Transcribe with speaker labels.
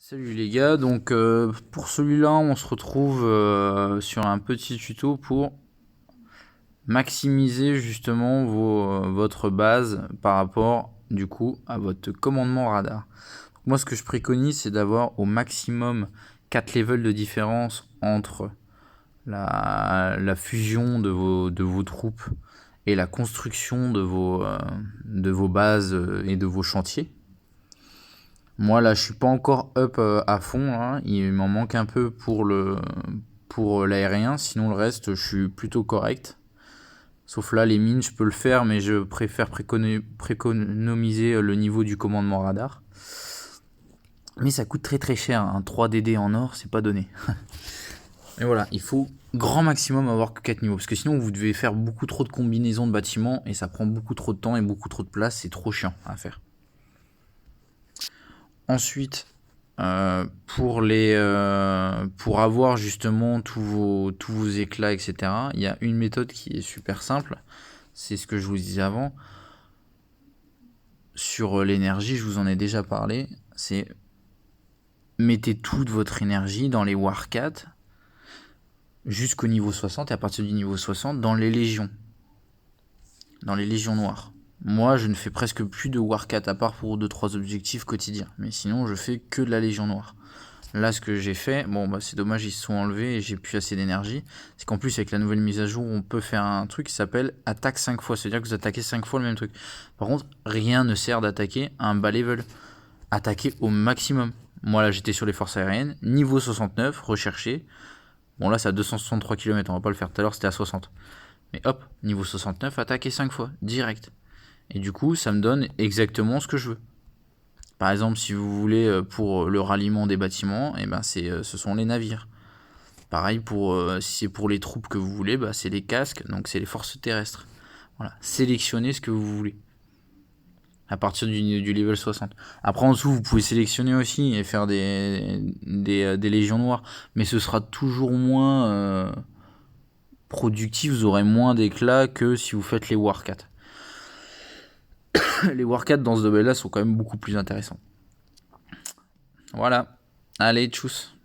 Speaker 1: Salut les gars, donc pour celui-là on se retrouve sur un petit tuto pour maximiser justement votre base par rapport du coup à votre commandement radar. Donc, moi ce que je préconise c'est d'avoir au maximum 4 levels de différence entre la fusion de vos troupes et la construction de vos bases et de vos chantiers. Moi là je suis pas encore up à fond, hein. Il m'en manque un peu pour l'aérien, sinon le reste je suis plutôt correct. Sauf là les mines je peux le faire, mais je préfère préconomiser le niveau du commandement radar. Mais ça coûte très très cher, hein. 3DD en or c'est pas donné. Et voilà, il faut grand maximum avoir que 4 niveaux, parce que sinon vous devez faire beaucoup trop de combinaisons de bâtiments et ça prend beaucoup trop de temps et beaucoup trop de place, c'est trop chiant à faire. Ensuite, pour avoir justement tous vos éclats, etc., il y a une méthode qui est super simple. C'est ce que je vous disais avant. Sur l'énergie, je vous en ai déjà parlé. C'est mettez toute votre énergie dans les Warcat jusqu'au niveau 60 et à partir du niveau 60 dans les légions. Dans les légions noires. Moi, je ne fais presque plus de Warcat à part pour 2-3 objectifs quotidiens. Mais sinon, je fais que de la Légion Noire. Là, ce que j'ai fait, bon, bah, c'est dommage, ils se sont enlevés et j'ai plus assez d'énergie. C'est qu'en plus, avec la nouvelle mise à jour, on peut faire un truc qui s'appelle attaque 5 fois. C'est-à-dire que vous attaquez 5 fois le même truc. Par contre, rien ne sert d'attaquer un bas level. Attaquer au maximum. Moi, là, j'étais sur les forces aériennes. Niveau 69, recherché. Bon, là, c'est à 263 km. On va pas le faire. Tout à l'heure, c'était à 60. Mais hop, niveau 69, attaquer 5 fois. Direct. Et du coup, ça me donne exactement ce que je veux. Par exemple, si vous voulez pour le ralliement des bâtiments, et ben ce sont les navires. Pareil si c'est pour les troupes que vous voulez, bah, c'est les casques, donc c'est les forces terrestres. Voilà, sélectionnez ce que vous voulez à partir du level 60. Après en dessous, vous pouvez sélectionner aussi et faire des légions noires, mais ce sera toujours moins productif, vous aurez moins d'éclat que si vous faites les Warcat. Les Warcat dans ce domaine-là sont quand même beaucoup plus intéressants. Voilà. Allez, tchuss.